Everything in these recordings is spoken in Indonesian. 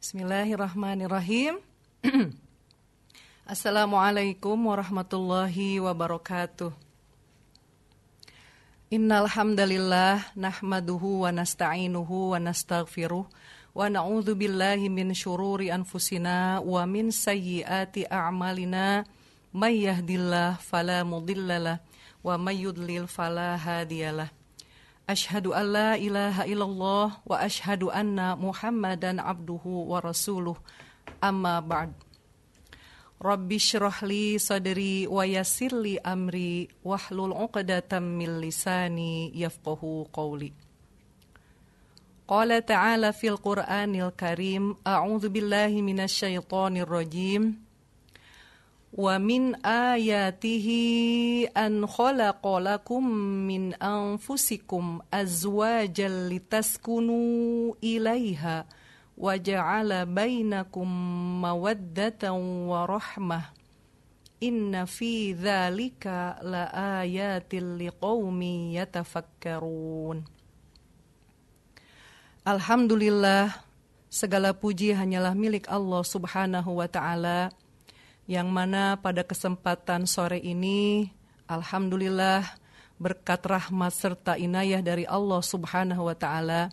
Bismillahirrahmanirrahim. Assalamualaikum warahmatullahi wabarakatuh. Innal hamdalillah nahmaduhu wa nasta'inuhu wa nastaghfiruh wa na'udzu billahi min syururi anfusina wa min sayyiati a'malina may yahdihillahu fala mudhillalah wa may yudlil fala hadiyalah. Asyhadu an la ilaha illallah wa asyhadu anna Muhammadan abduhu wa rasuluh. Amma ba'd. Rabbi syrah li sadri wa yassir li amri wahlul 'uqdatam min lisani yafqahu qawli. Qala ta'ala fil Qur'anil Karim, a'udzu billahi minasy syaithanir rajim. Wa min ayatihi an khalaqa lakum min anfusikum azwajan litaskunu ilaiha wa ja'ala bainakum mawaddatan wa rahmah. Inna fi dzalika laayatil liqaumin yatafakkarun. Alhamdulillah, segala puji hanyalah milik Allah Subhanahu wa ta'ala, yang mana pada kesempatan sore ini, alhamdulillah, berkat rahmat serta inayah dari Allah Subhanahu wa ta'ala,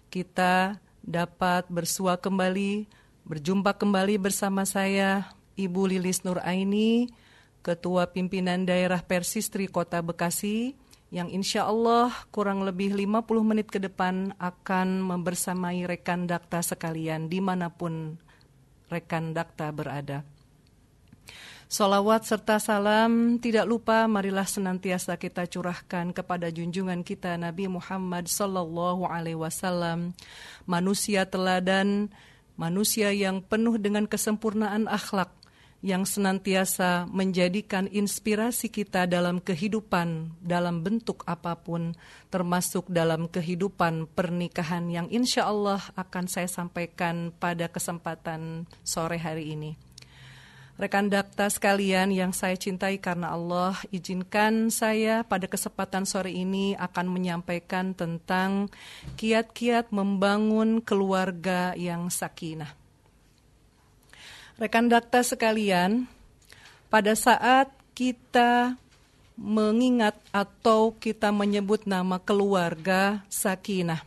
kita dapat bersua kembali, berjumpa kembali bersama saya, Ibu Lilis Nuraini, Ketua Pimpinan Daerah Persistri Kota Bekasi, yang insya Allah kurang lebih 50 menit ke depan akan membersamai rekan dakta sekalian dimanapun rekan dakta berada. Salawat serta salam tidak lupa marilah senantiasa kita curahkan kepada junjungan kita Nabi Muhammad sallallahu alaihi wasallam, manusia teladan, manusia yang penuh dengan kesempurnaan akhlak, yang senantiasa menjadikan inspirasi kita dalam kehidupan dalam bentuk apapun, termasuk dalam kehidupan pernikahan yang insya Allah akan saya sampaikan pada kesempatan sore hari ini. Rekan dakta sekalian yang saya cintai karena Allah, izinkan saya pada kesempatan sore ini akan menyampaikan tentang kiat-kiat membangun keluarga yang sakinah. Rekan dakta sekalian, pada saat kita mengingat atau kita menyebut nama keluarga sakinah,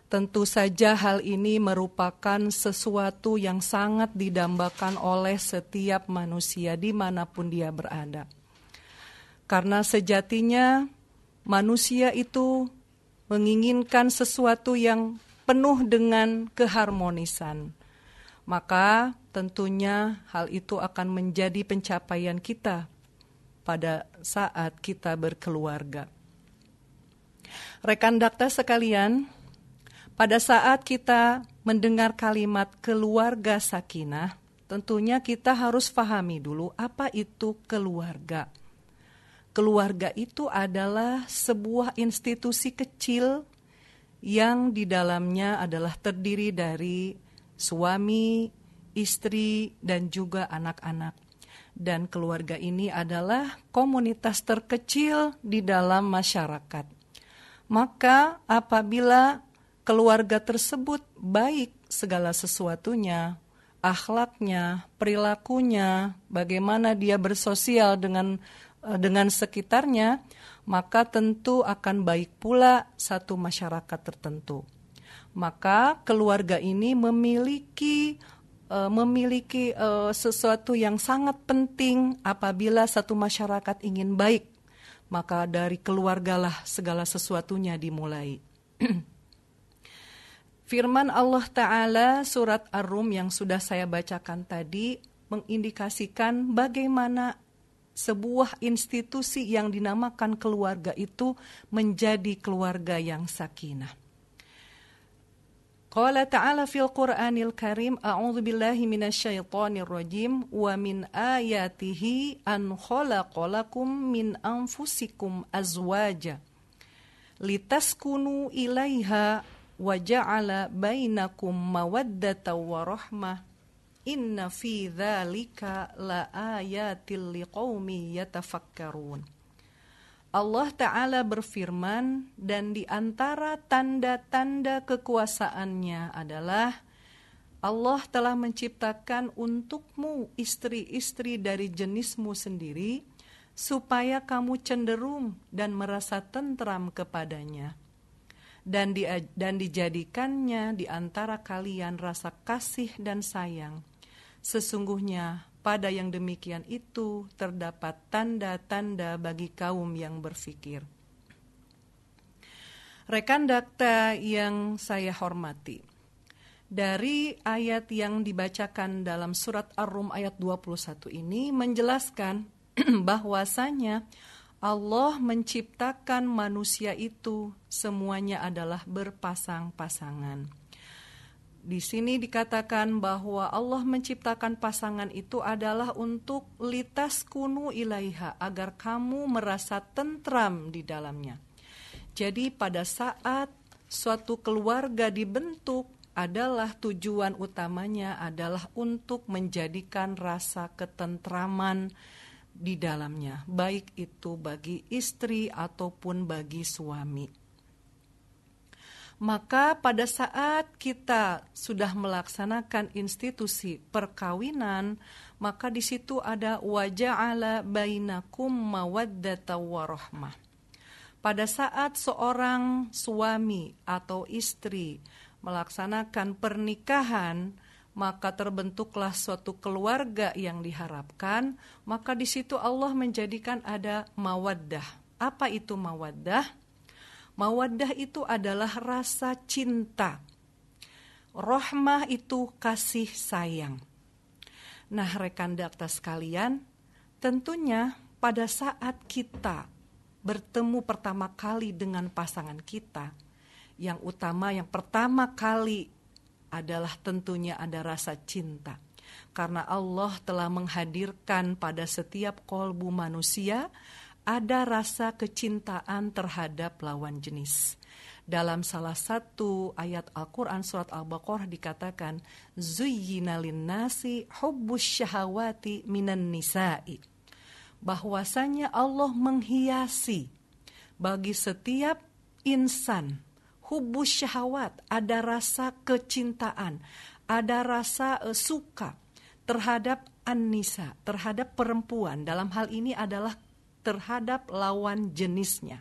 tentu saja hal ini merupakan sesuatu yang sangat didambakan oleh setiap manusia dimanapun dia berada. Karena sejatinya manusia itu menginginkan sesuatu yang penuh dengan keharmonisan. Maka tentunya hal itu akan menjadi pencapaian kita pada saat kita berkeluarga. Rekan dakta sekalian, pada saat kita mendengar kalimat keluarga sakinah, tentunya kita harus pahami dulu apa itu keluarga. Keluarga itu adalah sebuah institusi kecil yang di dalamnya adalah terdiri dari suami, istri, dan juga anak-anak. Dan keluarga ini adalah komunitas terkecil di dalam masyarakat. Maka apabila keluarga tersebut baik segala sesuatunya, akhlaknya, perilakunya, bagaimana dia bersosial dengan sekitarnya, maka tentu akan baik pula satu masyarakat tertentu. Maka keluarga ini memiliki sesuatu yang sangat penting apabila satu masyarakat ingin baik, maka dari keluargalah segala sesuatunya dimulai. Firman Allah Ta'ala surat Ar-Rum yang sudah saya bacakan tadi mengindikasikan bagaimana sebuah institusi yang dinamakan keluarga itu menjadi keluarga yang sakinah. Qala ta'ala fil Qur'anil Karim, a'udzu billahi minasy syaithanir rajim, wa min ayatihi an khalaqa lakum min anfusikum azwaja litaskunu ilaiha wa ja'ala bainakum mawaddatan wa rahmah. Inna fi dzalika laayatil liqaumin yatafakkarun. Allah Ta'ala berfirman, dan di antara tanda-tanda kekuasaannya adalah Allah telah menciptakan untukmu istri-istri dari jenismu sendiri, supaya kamu cenderung dan merasa tentram kepadanya. Dan dijadikannya di antara kalian rasa kasih dan sayang. Sesungguhnya pada yang demikian itu terdapat tanda-tanda bagi kaum yang berfikir. Rekan dakta yang saya hormati, dari ayat yang dibacakan dalam surat Ar-Rum ayat 21 ini menjelaskan bahwasanya Allah menciptakan manusia itu semuanya adalah berpasang-pasangan. Di sini dikatakan bahwa Allah menciptakan pasangan itu adalah untuk litaskunu ilaiha, agar kamu merasa tentram di dalamnya. Jadi pada saat suatu keluarga dibentuk adalah tujuan utamanya adalah untuk menjadikan rasa ketentraman di dalamnya, baik itu bagi istri ataupun bagi suami. Maka pada saat kita sudah melaksanakan institusi perkawinan, maka di situ ada waja'ala bainakum mawaddata warahmah. Pada saat seorang suami atau istri melaksanakan pernikahan, maka terbentuklah suatu keluarga yang diharapkan, maka di situ Allah menjadikan ada mawaddah. Apa itu mawaddah? Mawaddah itu adalah rasa cinta. Rahmah itu kasih sayang. Nah, rekan dakta sekalian, tentunya pada saat kita bertemu pertama kali dengan pasangan kita, yang pertama kali adalah tentunya ada rasa cinta. Karena Allah telah menghadirkan pada setiap kolbu manusia ada rasa kecintaan terhadap lawan jenis. Dalam salah satu ayat Al-Quran surat Al-Baqarah dikatakan, Zuyyina linnasi hubbus syahawati minan nisa'i. Bahwasanya Allah menghiasi bagi setiap insan hubbus syahwat, ada rasa kecintaan, ada rasa suka terhadap an-nisa, terhadap perempuan. Dalam hal ini adalah terhadap lawan jenisnya.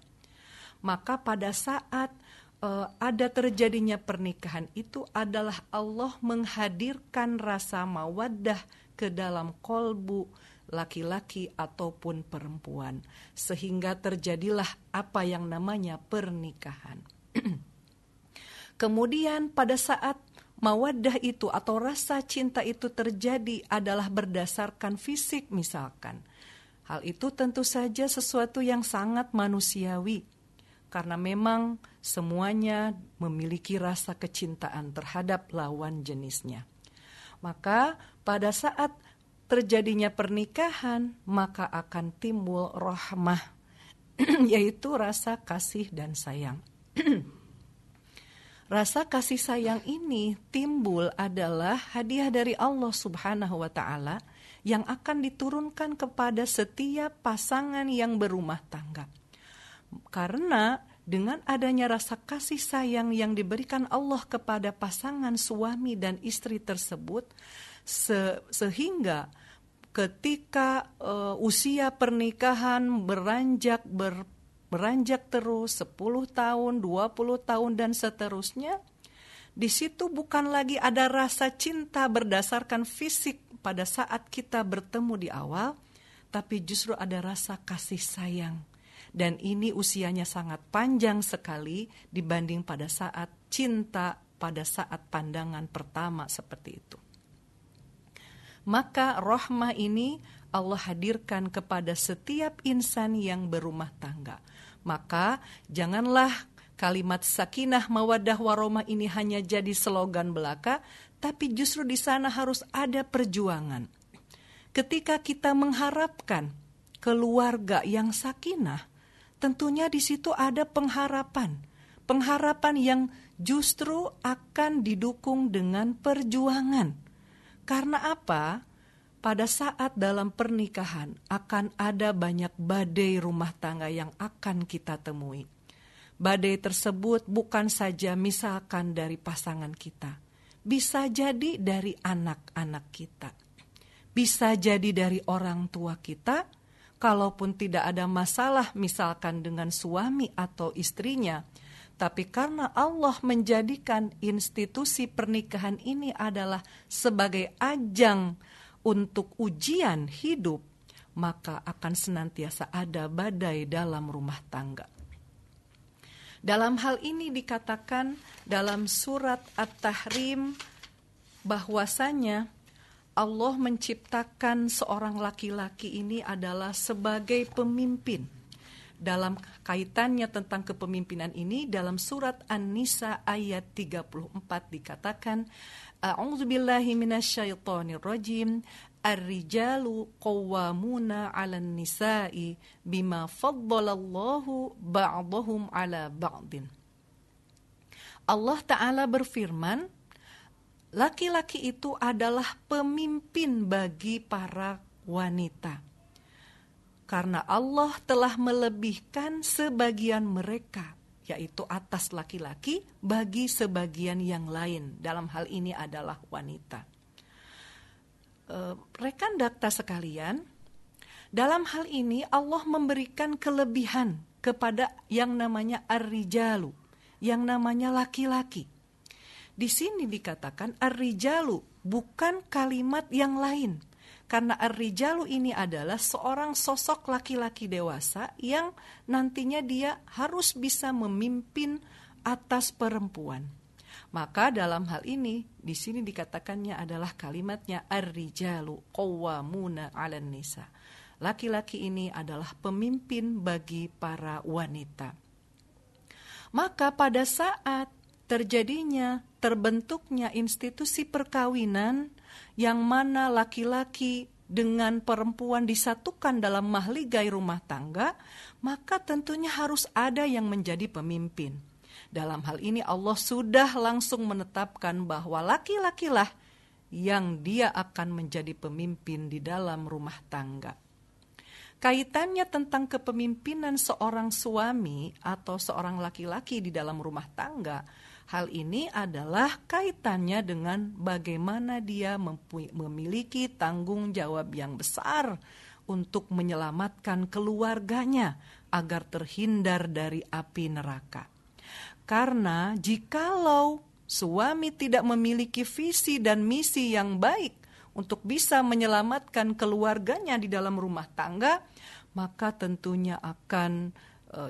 Maka pada saat ada terjadinya pernikahan itu adalah Allah menghadirkan rasa mawaddah ke dalam kolbu laki-laki ataupun perempuan, sehingga terjadilah apa yang namanya pernikahan. Kemudian pada saat mawaddah itu atau rasa cinta itu terjadi adalah berdasarkan fisik misalkan. Hal itu tentu saja sesuatu yang sangat manusiawi, karena memang semuanya memiliki rasa kecintaan terhadap lawan jenisnya. Maka pada saat terjadinya pernikahan, maka akan timbul rahmah, yaitu rasa kasih dan sayang. Rasa kasih sayang ini timbul adalah hadiah dari Allah Subhanahu wa Ta'ala yang akan diturunkan kepada setiap pasangan yang berumah tangga. Karena dengan adanya rasa kasih sayang yang diberikan Allah kepada pasangan suami dan istri tersebut, sehingga ketika usia pernikahan beranjak terus 10 tahun, 20 tahun dan seterusnya, di situ bukan lagi ada rasa cinta berdasarkan fisik pada saat kita bertemu di awal, tapi justru ada rasa kasih sayang. Dan ini usianya sangat panjang sekali dibanding pada saat cinta, pada saat pandangan pertama seperti itu. Maka rahmah ini Allah hadirkan kepada setiap insan yang berumah tangga. Maka janganlah kalimat sakinah mawaddah warahmah ini hanya jadi slogan belaka, tapi justru di sana harus ada perjuangan. Ketika kita mengharapkan keluarga yang sakinah, tentunya di situ ada pengharapan yang justru akan didukung dengan perjuangan. Karena apa? Pada saat dalam pernikahan akan ada banyak badai rumah tangga yang akan kita temui. Badai tersebut bukan saja misalkan dari pasangan kita. bisa jadi dari anak-anak kita, bisa jadi dari orang tua kita. Kalaupun tidak ada masalah misalkan dengan suami atau istrinya, tapi karena Allah menjadikan institusi pernikahan ini adalah sebagai ajang untuk ujian hidup, maka akan senantiasa ada badai dalam rumah tangga. Dalam hal ini dikatakan dalam surat At-Tahrim bahwasanya Allah menciptakan seorang laki-laki ini adalah sebagai pemimpin. Dalam kaitannya tentang kepemimpinan ini, dalam surat An-Nisa ayat 34 dikatakan, A'udzubillahi minasyaitonirrajim, Ar-rijalu qawwamuna 'alan nisa'i bima faddalallahu ba'dahum 'ala ba'din. Allah Ta'ala berfirman, laki-laki itu adalah pemimpin bagi para wanita. Karena Allah telah melebihkan sebagian mereka, yaitu atas laki-laki, bagi sebagian yang lain. Dalam hal ini adalah wanita. Rekan dakta sekalian, dalam hal ini Allah memberikan kelebihan kepada yang namanya ar-rijalu, yang namanya laki-laki. Di sini dikatakan ar-rijalu, bukan kalimat yang lain. Karena ar-rijalu ini adalah seorang sosok laki-laki dewasa yang nantinya dia harus bisa memimpin atas perempuan. Maka dalam hal ini, di sini dikatakannya adalah kalimatnya ar-rijalu qawwamuna 'alan nisa. Laki-laki ini adalah pemimpin bagi para wanita. Maka pada saat terbentuknya institusi perkawinan yang mana laki-laki dengan perempuan disatukan dalam mahligai rumah tangga, maka tentunya harus ada yang menjadi pemimpin. Dalam hal ini Allah sudah langsung menetapkan bahwa laki-lakilah yang dia akan menjadi pemimpin di dalam rumah tangga. Kaitannya tentang kepemimpinan seorang suami atau seorang laki-laki di dalam rumah tangga, hal ini adalah kaitannya dengan bagaimana dia memiliki tanggung jawab yang besar untuk menyelamatkan keluarganya agar terhindar dari api neraka. Karena jikalau suami tidak memiliki visi dan misi yang baik untuk bisa menyelamatkan keluarganya di dalam rumah tangga, maka tentunya akan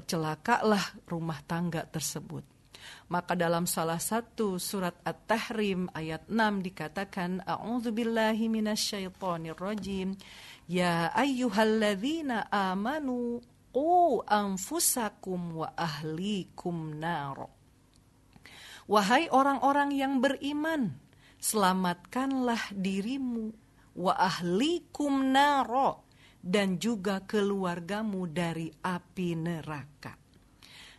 celakalah rumah tangga tersebut. Maka dalam salah satu surat At-Tahrim ayat 6 dikatakan, A'udzubillahi minasyaitonirrajim, Ya ayyuhalladzina amanu qu anfusakum wa ahlikum naro. Wahai orang-orang yang beriman, selamatkanlah dirimu, wa ahlikum naro, dan juga keluargamu dari api neraka.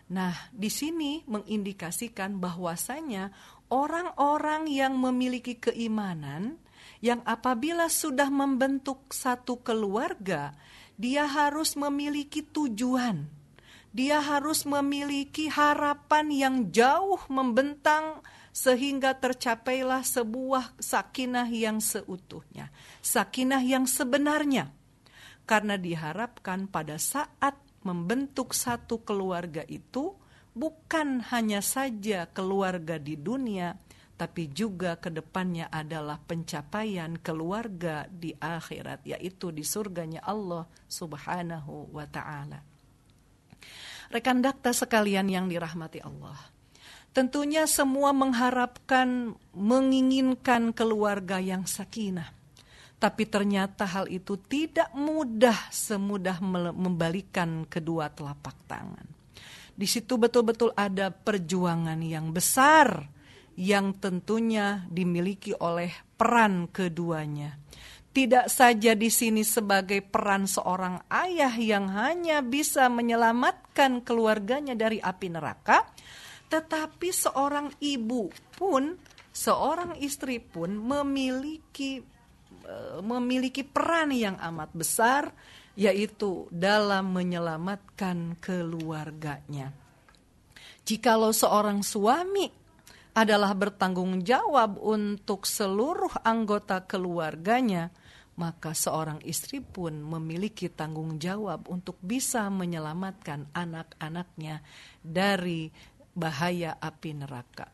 Nah, di sini mengindikasikan bahwasanya orang-orang yang memiliki keimanan, yang apabila sudah membentuk satu keluarga, dia harus memiliki tujuan. Dia harus memiliki harapan yang jauh membentang sehingga tercapailah sebuah sakinah yang seutuhnya, sakinah yang sebenarnya. Karena diharapkan pada saat membentuk satu keluarga itu bukan hanya saja keluarga di dunia, tapi juga ke depannya adalah pencapaian keluarga di akhirat, yaitu di surganya Allah Subhanahu wa ta'ala. Rekan dakta sekalian yang dirahmati Allah, tentunya semua mengharapkan, menginginkan keluarga yang sakinah. Tapi ternyata hal itu tidak mudah semudah membalikan kedua telapak tangan. Di situ betul-betul ada perjuangan yang besar yang tentunya dimiliki oleh peran keduanya. Tidak saja di sini sebagai peran seorang ayah yang hanya bisa menyelamatkan keluarganya dari api neraka, tetapi seorang ibu pun, seorang istri pun memiliki peran yang amat besar, yaitu dalam menyelamatkan keluarganya. Jikalau seorang suami adalah bertanggung jawab untuk seluruh anggota keluarganya, maka seorang istri pun memiliki tanggung jawab untuk bisa menyelamatkan anak-anaknya dari bahaya api neraka.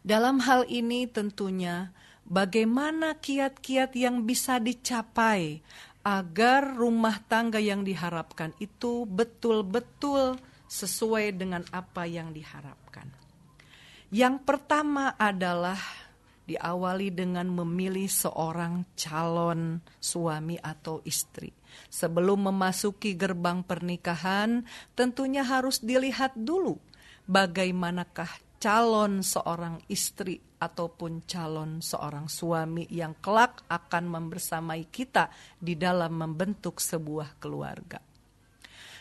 Dalam hal ini tentunya bagaimana kiat-kiat yang bisa dicapai agar rumah tangga yang diharapkan itu betul-betul sesuai dengan apa yang diharapkan. Yang pertama adalah diawali dengan memilih seorang calon suami atau istri. Sebelum memasuki gerbang pernikahan, tentunya harus dilihat dulu bagaimanakah calon seorang istri ataupun calon seorang suami yang kelak akan membersamai kita di dalam membentuk sebuah keluarga.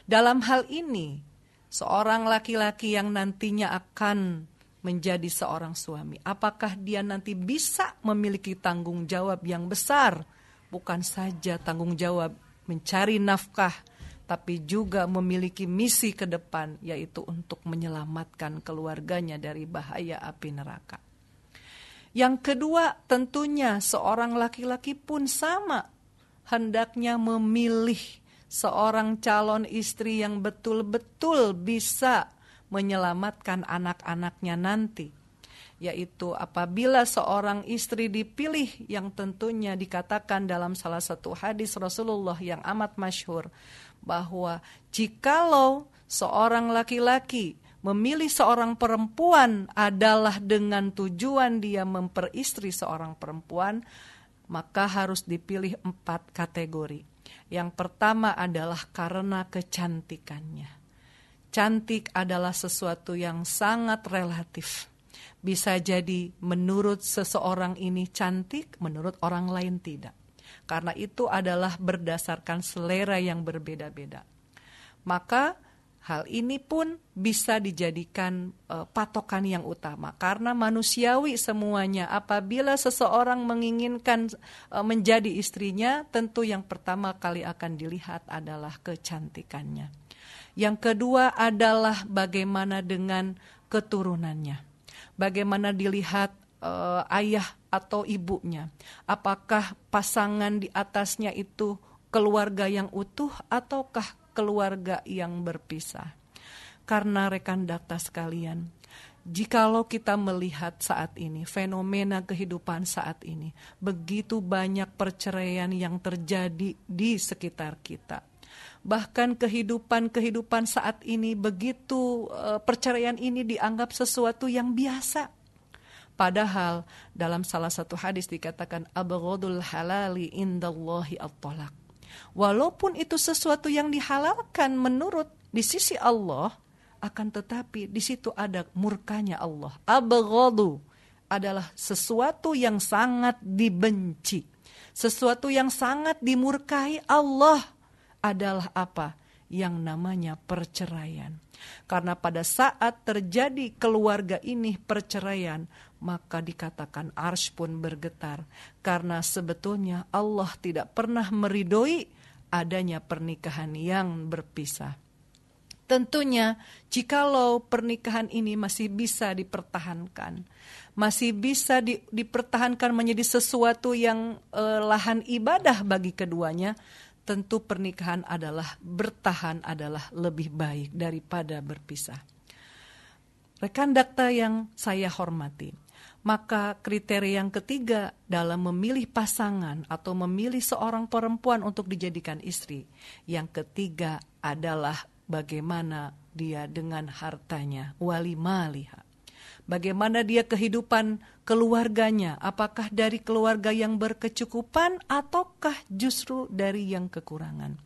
Dalam hal ini, seorang laki-laki yang nantinya akan menjadi seorang suami, apakah dia nanti bisa memiliki tanggung jawab yang besar? Bukan saja tanggung jawab mencari nafkah, tapi juga memiliki misi ke depan, yaitu untuk menyelamatkan keluarganya dari bahaya api neraka. Yang kedua, tentunya seorang laki-laki pun sama, hendaknya memilih seorang calon istri yang betul-betul bisa menyelamatkan anak-anaknya nanti. Yaitu apabila seorang istri dipilih yang tentunya dikatakan dalam salah satu hadis Rasulullah yang amat masyhur, bahwa jikalau seorang laki-laki memilih seorang perempuan adalah dengan tujuan dia memperistri seorang perempuan, maka harus dipilih 4 kategori. Yang pertama adalah karena kecantikannya. Cantik adalah sesuatu yang sangat relatif. Bisa jadi menurut seseorang ini cantik, menurut orang lain tidak. Karena itu adalah berdasarkan selera yang berbeda-beda. Maka hal ini pun bisa dijadikan patokan yang utama. Karena manusiawi semuanya, apabila seseorang menginginkan menjadi istrinya, tentu yang pertama kali akan dilihat adalah kecantikannya. Yang kedua adalah bagaimana dengan keturunannya. Bagaimana dilihat ayah atau ibunya. Apakah pasangan di atasnya itu keluarga yang utuh ataukah keluarga yang berpisah. Karena rekan data sekalian, jikalau kita melihat saat ini, fenomena kehidupan saat ini, begitu banyak perceraian yang terjadi di sekitar kita. Bahkan kehidupan saat ini begitu perceraian ini dianggap sesuatu yang biasa. Padahal dalam salah satu hadis dikatakan abghadul halali indallahi at-talaq. Walaupun itu sesuatu yang dihalalkan menurut di sisi Allah, akan tetapi di situ ada murkanya Allah. Abghadu adalah sesuatu yang sangat dibenci. Sesuatu yang sangat dimurkai Allah adalah apa? Yang namanya perceraian. Karena pada saat terjadi keluarga ini perceraian, maka dikatakan arsy pun bergetar. Karena sebetulnya Allah tidak pernah meridhoi adanya pernikahan yang berpisah. Tentunya jikalau pernikahan ini masih bisa dipertahankan, masih bisa dipertahankan menjadi sesuatu yang lahan ibadah bagi keduanya, tentu pernikahan adalah bertahan adalah lebih baik daripada berpisah. Rekan dakta yang saya hormati, maka kriteria yang ketiga dalam memilih pasangan atau memilih seorang perempuan untuk dijadikan istri, yang ketiga adalah bagaimana dia dengan hartanya, wali maliha. Bagaimana dia kehidupan keluarganya, apakah dari keluarga yang berkecukupan ataukah justru dari yang kekurangan.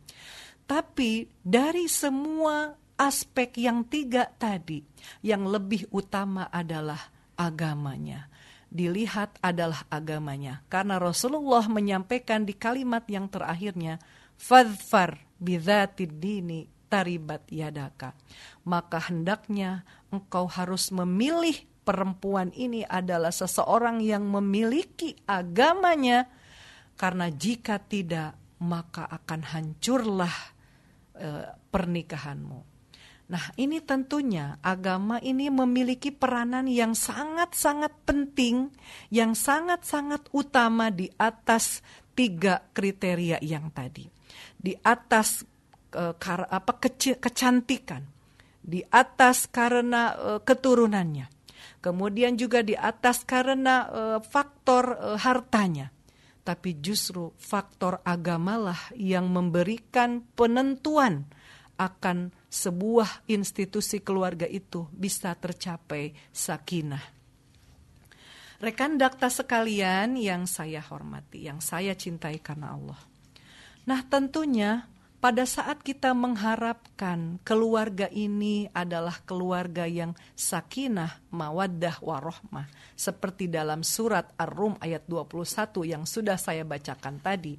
Tapi dari semua aspek yang tiga tadi, yang lebih utama adalah agamanya. Dilihat adalah agamanya. Karena Rasulullah menyampaikan di kalimat yang terakhirnya, fadfar bidzatid dini taribat yadaka. Maka hendaknya engkau harus memilih perempuan ini adalah seseorang yang memiliki agamanya, karena jika tidak maka akan hancurlah pernikahanmu. Nah, ini tentunya agama ini memiliki peranan yang sangat-sangat penting, yang sangat-sangat utama di atas 3 kriteria yang tadi. Di atas kecantikan, di atas karena keturunannya, kemudian juga di atas karena faktor hartanya. Tapi justru faktor agamalah yang memberikan penentuan akan sebuah institusi keluarga itu bisa tercapai sakinah. Rekan dakta sekalian yang saya hormati, yang saya cintai karena Allah. Nah, tentunya pada saat kita mengharapkan keluarga ini adalah keluarga yang sakinah, mawaddah, warohmah, seperti dalam surat Ar-Rum ayat 21 yang sudah saya bacakan tadi,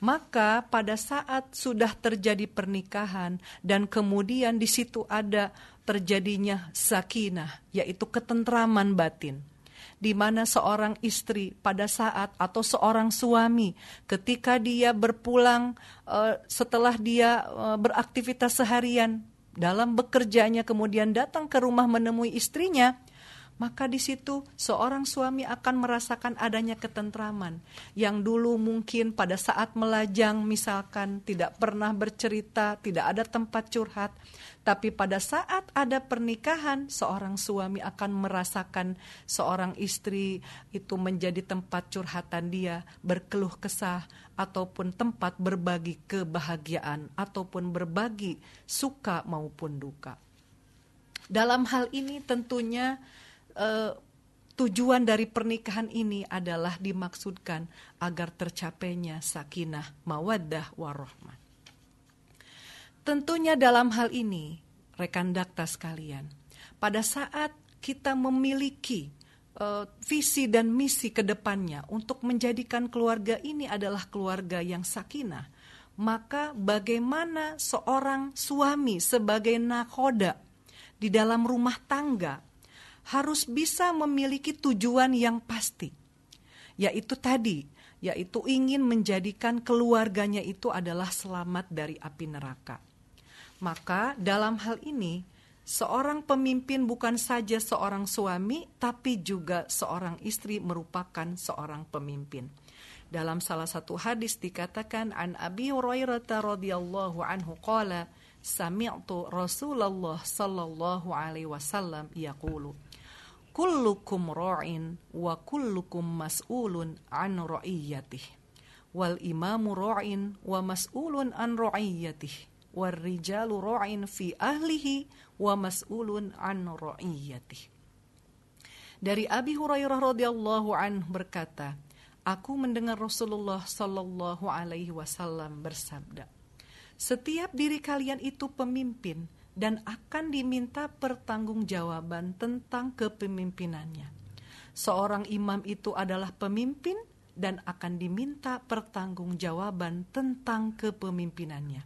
maka pada saat sudah terjadi pernikahan dan kemudian di situ ada terjadinya sakinah, yaitu ketentraman batin, di mana seorang istri pada saat atau seorang suami ketika dia berpulang setelah dia beraktivitas seharian dalam bekerjanya, kemudian datang ke rumah menemui istrinya, maka di situ seorang suami akan merasakan adanya ketentraman. Yang dulu mungkin pada saat melajang misalkan tidak pernah bercerita, tidak ada tempat curhat. Tapi pada saat ada pernikahan, seorang suami akan merasakan seorang istri itu menjadi tempat curhatan dia, berkeluh kesah, ataupun tempat berbagi kebahagiaan, ataupun berbagi suka maupun duka. Dalam hal ini tentunya tujuan dari pernikahan ini adalah dimaksudkan agar tercapainya sakinah, mawaddah, warohmah. Tentunya dalam hal ini, rekan dakta sekalian, pada saat kita memiliki visi dan misi ke depannya untuk menjadikan keluarga ini adalah keluarga yang sakinah, maka bagaimana seorang suami sebagai nakhoda di dalam rumah tangga harus bisa memiliki tujuan yang pasti, yaitu ingin menjadikan keluarganya itu adalah selamat dari api neraka. Maka dalam hal ini, seorang pemimpin bukan saja seorang suami, tapi juga seorang istri merupakan seorang pemimpin. Dalam salah satu hadis dikatakan, an Abi Hurairah radhiyallahu anhu qala, sami'tu Rasulullah sallallahu alaihi wasallam yaqulu, kullukum ra'in wa kullukum mas'ulun an ra'iyyatih, wal imamu ra'in wa mas'ulun an ra'iyyatih, wal rijalu ra'in fi ahlihi wa mas'ulun an ra'iyyatih. Dari Abi Hurairah radhiyallahu anhu berkata, aku mendengar Rasulullah sallallahu alaihi wasallam bersabda, setiap diri kalian itu pemimpin dan akan diminta pertanggungjawaban tentang kepemimpinannya. Seorang imam itu adalah pemimpin dan akan diminta pertanggungjawaban tentang kepemimpinannya.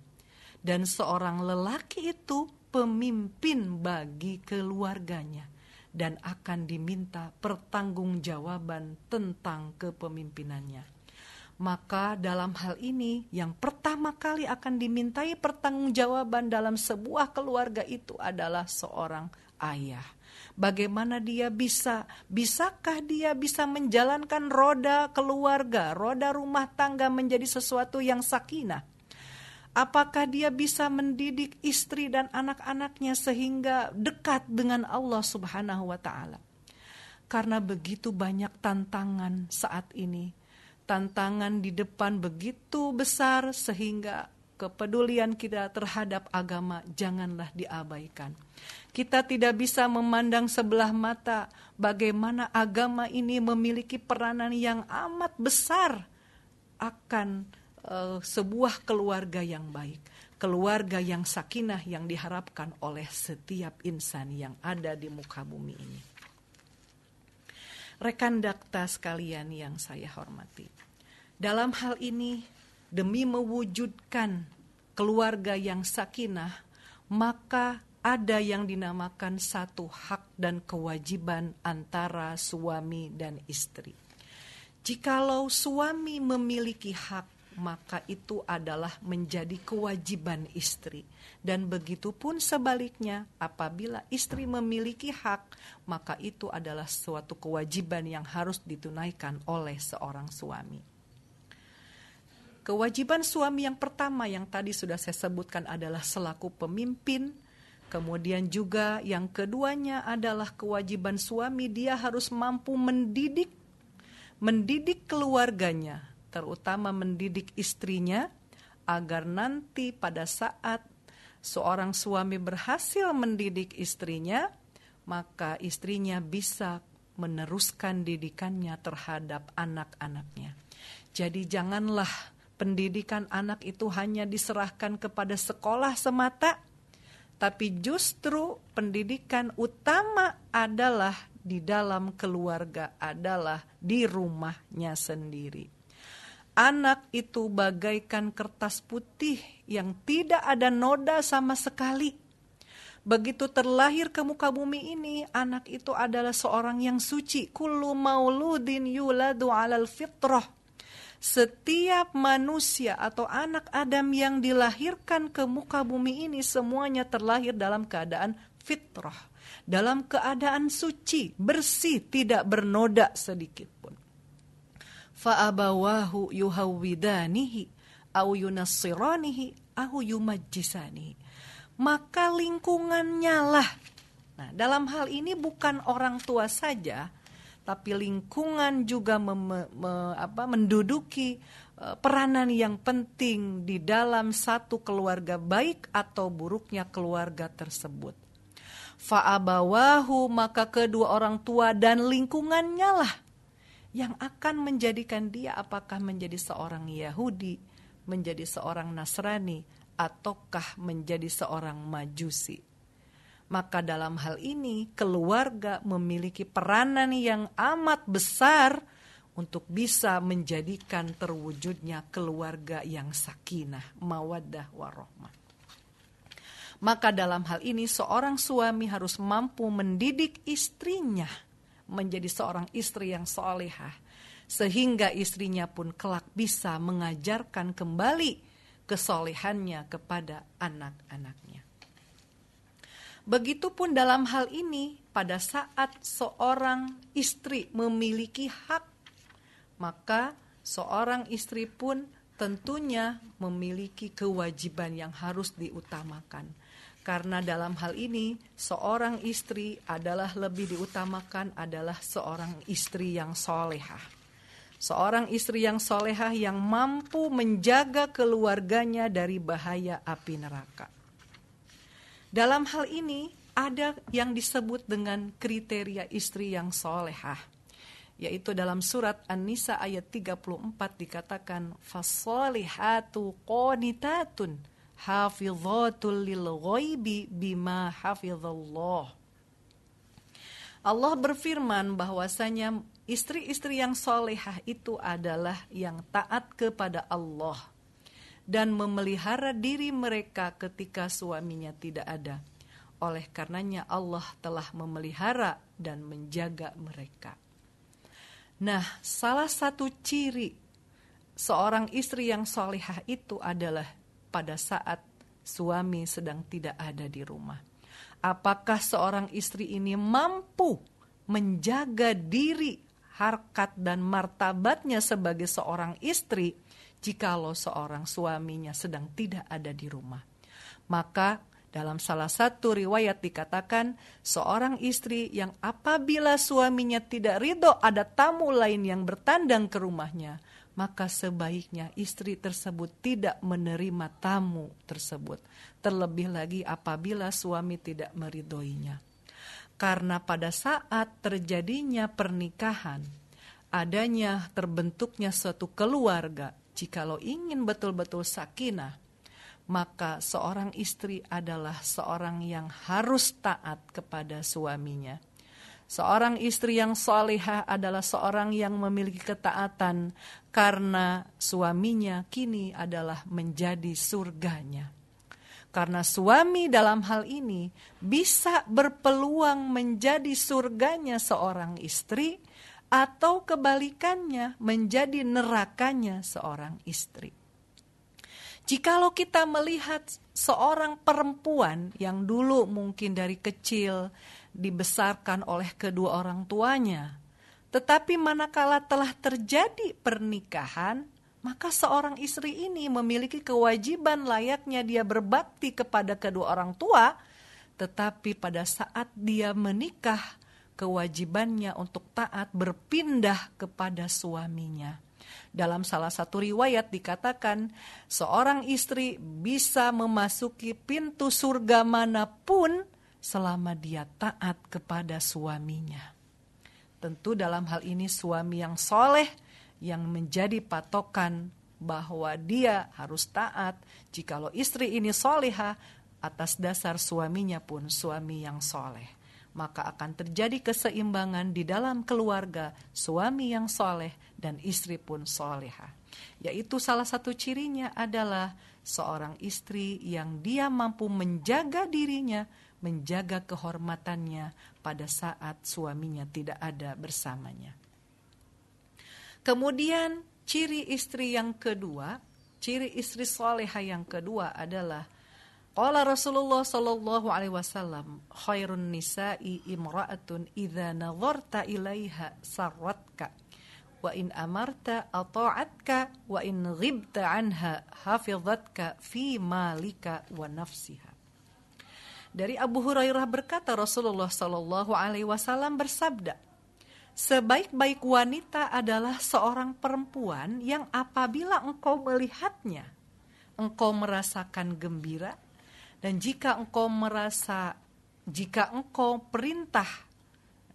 Dan seorang lelaki itu pemimpin bagi keluarganya dan akan diminta pertanggungjawaban tentang kepemimpinannya. Maka dalam hal ini yang pertama kali akan dimintai pertanggungjawaban dalam sebuah keluarga itu adalah seorang ayah. Bagaimana bisakah dia bisa menjalankan roda keluarga, roda rumah tangga menjadi sesuatu yang sakinah? Apakah dia bisa mendidik istri dan anak-anaknya sehingga dekat dengan Allah Subhanahu wa ta'ala? Karena begitu banyak tantangan saat ini. Tantangan di depan begitu besar sehingga kepedulian kita terhadap agama janganlah diabaikan. Kita tidak bisa memandang sebelah mata bagaimana agama ini memiliki peranan yang amat besar akan sebuah keluarga yang baik, keluarga yang sakinah yang diharapkan oleh setiap insan yang ada di muka bumi ini. Rekan dakta sekalian yang saya hormati, dalam hal ini demi mewujudkan keluarga yang sakinah, maka ada yang dinamakan satu hak dan kewajiban antara suami dan istri. Jikalau suami memiliki hak maka itu adalah menjadi kewajiban istri. Dan begitu pun sebaliknya, apabila istri memiliki hak, maka itu adalah suatu kewajiban yang harus ditunaikan oleh seorang suami. Kewajiban suami yang pertama yang tadi sudah saya sebutkan adalah selaku pemimpin. Kemudian juga yang keduanya adalah kewajiban suami, dia harus mampu mendidik keluarganya, terutama mendidik istrinya, agar nanti pada saat seorang suami berhasil mendidik istrinya, maka istrinya bisa meneruskan didikannya terhadap anak-anaknya. Jadi janganlah pendidikan anak itu hanya diserahkan kepada sekolah semata, tapi justru pendidikan utama adalah di dalam keluarga, adalah di rumahnya sendiri. Anak itu bagaikan kertas putih yang tidak ada noda sama sekali. Begitu terlahir ke muka bumi ini, anak itu adalah seorang yang suci. Kullu mauludin yuladu alal fitrah. Setiap manusia atau anak Adam yang dilahirkan ke muka bumi ini semuanya terlahir dalam keadaan fitrah, dalam keadaan suci, bersih, tidak bernoda sedikit pun. Fa'abawahu yuhawwidanihi au yunassiranihi au yumajjisanihi. Maka lingkungannya lah. Nah, dalam hal ini bukan orang tua saja, tapi lingkungan juga menduduki peranan yang penting di dalam satu keluarga, baik atau buruknya keluarga tersebut. Fa'abawahu, maka kedua orang tua dan lingkungannya lah yang akan menjadikan dia apakah menjadi seorang Yahudi, menjadi seorang Nasrani, ataukah menjadi seorang Majusi. Maka dalam hal ini keluarga memiliki peranan yang amat besar untuk bisa menjadikan terwujudnya keluarga yang sakinah, mawaddah, warahmah. Maka dalam hal ini seorang suami harus mampu mendidik istrinya menjadi seorang istri yang solehah, sehingga istrinya pun kelak bisa mengajarkan kembali kesolehannya kepada anak-anaknya. Begitupun dalam hal ini, pada saat seorang istri memiliki hak, maka seorang istri pun tentunya memiliki kewajiban yang harus diutamakan. Karena dalam hal ini, seorang istri adalah lebih diutamakan adalah seorang istri yang solehah. Seorang istri yang solehah yang mampu menjaga keluarganya dari bahaya api neraka. Dalam hal ini ada yang disebut dengan kriteria istri yang solehah, yaitu dalam surat An-Nisa ayat 34 dikatakan fasolihatu qanitatun hafidhatul lil ghaibi bima hafizallah. Allah berfirman bahwasanya istri-istri yang solehah itu adalah yang taat kepada Allah dan memelihara diri mereka ketika suaminya tidak ada. Oleh karenanya Allah telah memelihara dan menjaga mereka. Nah, salah satu ciri seorang istri yang solehah itu adalah pada saat suami sedang tidak ada di rumah. Apakah seorang istri ini mampu menjaga diri, harkat dan martabatnya sebagai seorang istri jikalau seorang suaminya sedang tidak ada di rumah? Maka dalam salah satu riwayat dikatakan seorang istri yang apabila suaminya tidak ridho ada tamu lain yang bertandang ke rumahnya, maka sebaiknya istri tersebut tidak menerima tamu tersebut. Terlebih lagi apabila suami tidak meridhoinya. Karena pada saat terjadinya pernikahan, adanya terbentuknya suatu keluarga, jikalau ingin betul-betul sakinah, maka seorang istri adalah seorang yang harus taat kepada suaminya. Seorang istri yang salihah adalah seorang yang memiliki ketaatan karena suaminya kini adalah menjadi surganya. Karena suami dalam hal ini bisa berpeluang menjadi surganya seorang istri atau kebalikannya menjadi nerakanya seorang istri. Jikalau kita melihat seorang perempuan yang dulu mungkin dari kecil dibesarkan oleh kedua orang tuanya, tetapi manakala telah terjadi pernikahan, maka seorang istri ini memiliki kewajiban layaknya dia berbakti kepada kedua orang tua, tetapi pada saat dia menikah, kewajibannya untuk taat berpindah kepada suaminya. Dalam salah satu riwayat dikatakan, seorang istri bisa memasuki pintu surga manapun selama dia taat kepada suaminya. Tentu dalam hal ini suami yang soleh yang menjadi patokan bahwa dia harus taat jikalau istri ini soleha atas dasar suaminya pun suami yang soleh. Maka akan terjadi keseimbangan di dalam keluarga suami yang soleh dan istri pun soleha. Yaitu salah satu cirinya adalah seorang istri yang dia mampu menjaga dirinya, menjaga kehormatannya pada saat suaminya tidak ada bersamanya. Kemudian ciri istri yang kedua, ciri istri soleha yang kedua adalah qala Rasulullah sallallahu alaihi wasallam, khairun nisa'i imra'atun idza nadharta ilaiha sarratka wa in amarta ata'atka wa in ghibta anha hafizatka fi malika wa nafsiha. Dari Abu Hurairah berkata, Rasulullah sallallahu alaihi wasallam bersabda, sebaik-baik wanita adalah seorang perempuan yang apabila engkau melihatnya, engkau merasakan gembira, dan jika engkau perintah,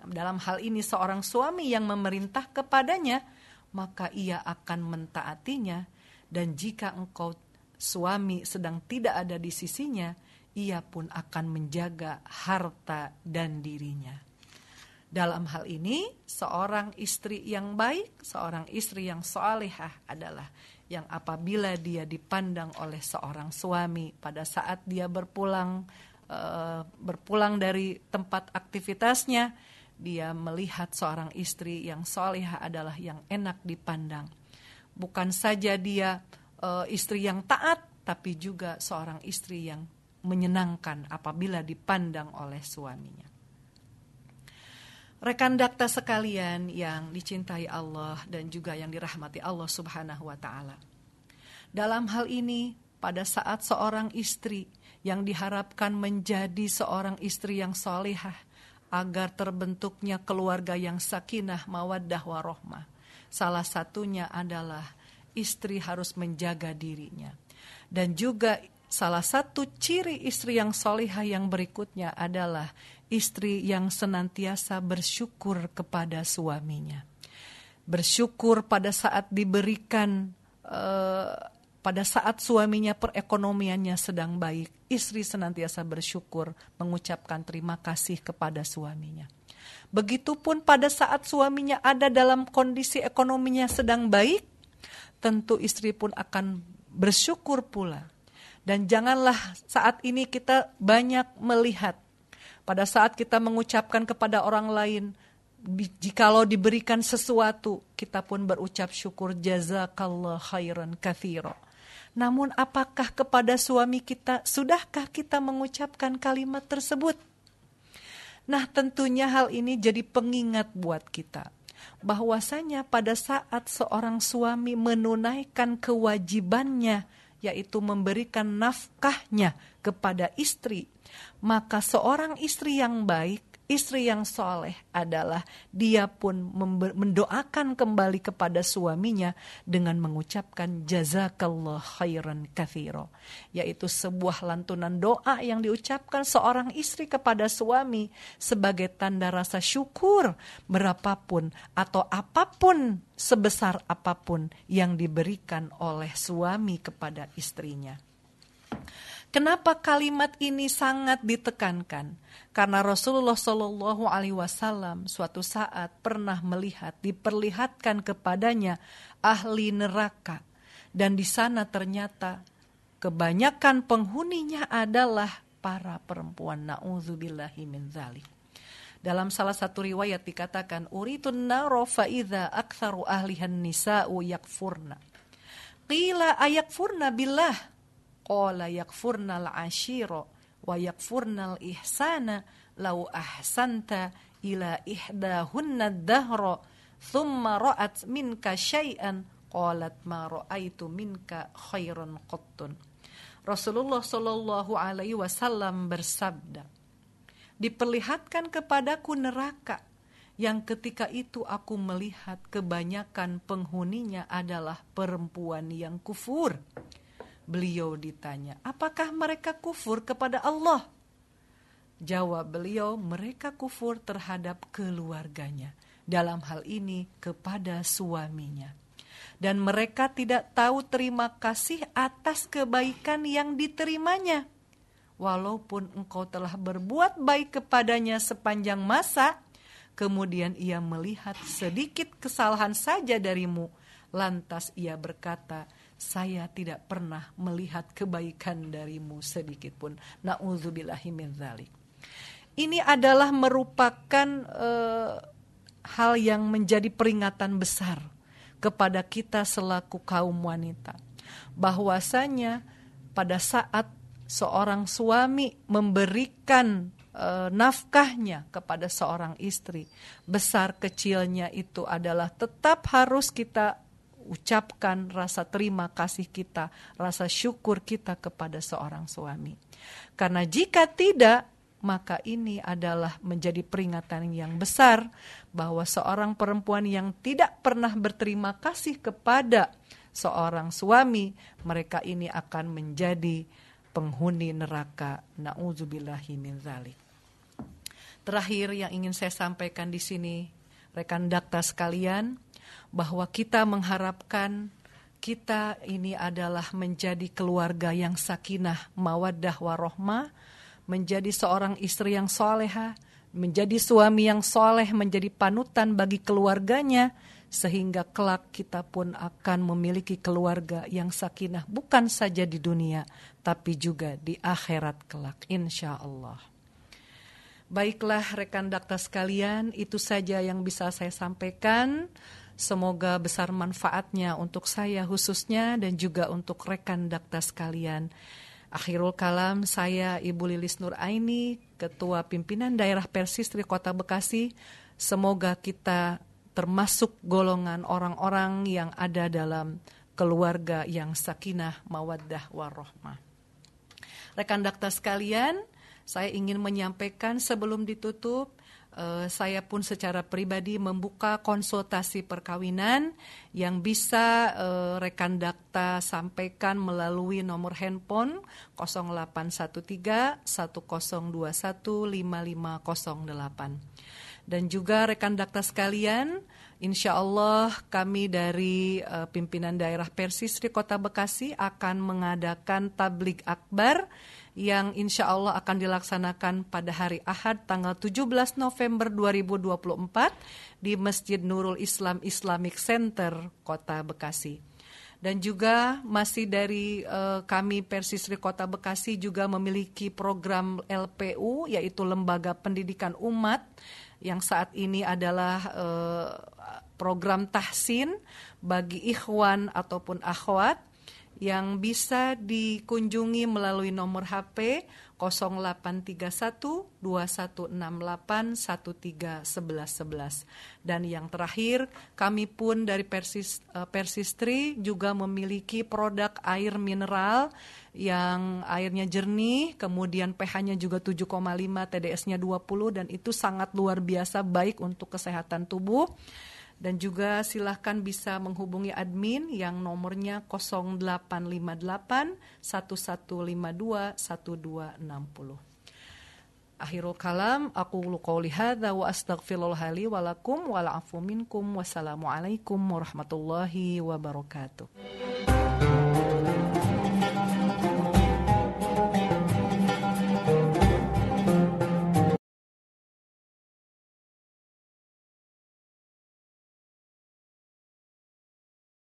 dalam hal ini seorang suami yang memerintah kepadanya, maka ia akan mentaatinya. Dan jika engkau suami sedang tidak ada di sisinya, ia pun akan menjaga harta dan dirinya. Dalam hal ini, seorang istri yang baik, seorang istri yang salehah adalah yang apabila dia dipandang oleh seorang suami pada saat dia berpulang dari tempat aktivitasnya, dia melihat seorang istri yang salehah adalah yang enak dipandang. Bukan saja dia istri yang taat, tapi juga seorang istri yang menyenangkan apabila dipandang oleh suaminya. Rekan dakta sekalian yang dicintai Allah dan juga yang dirahmati Allah Subhanahu wa ta'ala. Dalam hal ini, pada saat seorang istri yang diharapkan menjadi seorang istri yang salehah agar terbentuknya keluarga yang sakinah, mawaddah, warohmah, salah satunya adalah istri harus menjaga dirinya. Dan juga salah satu ciri istri yang salehah yang berikutnya adalah istri yang senantiasa bersyukur kepada suaminya. Bersyukur pada saat diberikan, pada saat suaminya perekonomiannya sedang baik, istri senantiasa bersyukur, mengucapkan terima kasih kepada suaminya. Begitupun pada saat suaminya ada dalam kondisi ekonominya sedang baik, tentu istri pun akan bersyukur pula. Dan janganlah saat ini kita banyak melihat pada saat kita mengucapkan kepada orang lain, jikalau diberikan sesuatu, kita pun berucap syukur, jazakallah khairan katsira. Namun apakah kepada suami kita, sudahkah kita mengucapkan kalimat tersebut? Nah, tentunya hal ini jadi pengingat buat kita, bahwasanya pada saat seorang suami menunaikan kewajibannya, yaitu memberikan nafkahnya kepada istri, maka seorang istri yang baik, istri yang soleh adalah dia pun mendoakan kembali kepada suaminya dengan mengucapkan jazakallah khairan katsira, yaitu sebuah lantunan doa yang diucapkan seorang istri kepada suami sebagai tanda rasa syukur berapapun atau apapun, sebesar apapun yang diberikan oleh suami kepada istrinya. Kenapa kalimat ini sangat ditekankan? Karena Rasulullah Shallallahu Alaihi Wasallam suatu saat pernah diperlihatkan kepadanya ahli neraka, dan di sana ternyata kebanyakan penghuninya adalah para perempuan. Na'udzubillahi min dzalik. Dalam salah satu riwayat dikatakan, uritun naro fa idza aktsaru ahlihan nisa'u yakfurna. Qila ayakfurna billah. qala yakfurnal ashira wa yakfurnal ihsana law ahsanta ila ihdahunna dahra thumma ra'at minka syai'an qalat ma ra'aitu minka khairan qattun. Rasulullah Shallallahu alaihi wasallam bersabda, diperlihatkan kepadaku neraka yang ketika itu aku melihat kebanyakan penghuninya adalah perempuan yang kufur. Beliau ditanya, apakah mereka kufur kepada Allah? Jawab beliau, mereka kufur terhadap keluarganya, dalam hal ini kepada suaminya. Dan mereka tidak tahu terima kasih atas kebaikan yang diterimanya. Walaupun engkau telah berbuat baik kepadanya sepanjang masa, kemudian ia melihat sedikit kesalahan saja darimu, lantas ia berkata, saya tidak pernah melihat kebaikan darimu sedikit pun. Na'udzubillahi min dzalik. Ini adalah merupakan hal yang menjadi peringatan besar kepada kita selaku kaum wanita, bahwasanya pada saat seorang suami memberikan nafkahnya kepada seorang istri, besar kecilnya itu adalah tetap harus kita ucapkan rasa terima kasih kita, rasa syukur kita kepada seorang suami. Karena jika tidak, maka ini adalah menjadi peringatan yang besar bahwa seorang perempuan yang tidak pernah berterima kasih kepada seorang suami, mereka ini akan menjadi penghuni neraka. Na'udzubillahi min dzalik. Terakhir yang ingin saya sampaikan di sini, rekan dakta sekalian, bahwa kita mengharapkan kita ini adalah menjadi keluarga yang sakinah, mawaddah warohmah, menjadi seorang istri yang solehah, menjadi suami yang soleh, menjadi panutan bagi keluarganya, sehingga kelak kita pun akan memiliki keluarga yang sakinah, bukan saja di dunia, tapi juga di akhirat kelak, insya Allah. Baiklah rekan dakta sekalian, itu saja yang bisa saya sampaikan. Semoga besar manfaatnya untuk saya khususnya dan juga untuk rekan dakta sekalian. Akhirul kalam, saya Ibu Lilis Nur Aini, Ketua Pimpinan Daerah Persistri Kota Bekasi. Semoga kita termasuk golongan orang-orang yang ada dalam keluarga yang sakinah, mawaddah, warohmah. Rekan dakta sekalian, saya ingin menyampaikan sebelum ditutup, saya pun secara pribadi membuka konsultasi perkawinan yang bisa rekan dakta sampaikan melalui nomor handphone 0813 1021 5508. Dan juga rekan dakta sekalian, insya Allah kami dari pimpinan daerah Persistri Kota Bekasi akan mengadakan tabligh akbar yang insya Allah akan dilaksanakan pada hari Ahad tanggal 17 November 2024 di Masjid Nurul Islam Islamic Center Kota Bekasi. Dan juga masih dari kami Persistri Kota Bekasi juga memiliki program LPU, yaitu Lembaga Pendidikan Umat, yang saat ini adalah program tahsin bagi ikhwan ataupun akhwat yang bisa dikunjungi melalui nomor HP 0831 2168 1311. Dan yang terakhir, kami pun dari Persistri juga memiliki produk air mineral yang airnya jernih, kemudian pH-nya juga 7,5, TDS-nya 20, dan itu sangat luar biasa baik untuk kesehatan tubuh. Dan juga silahkan bisa menghubungi admin yang nomornya 0858 1152 1260. Akhirul kalam, aqulu qouli hadza wa astaghfirullah li wa lakum wa la'afu minkum. Wassalamualaikum warahmatullahi wabarakatuh.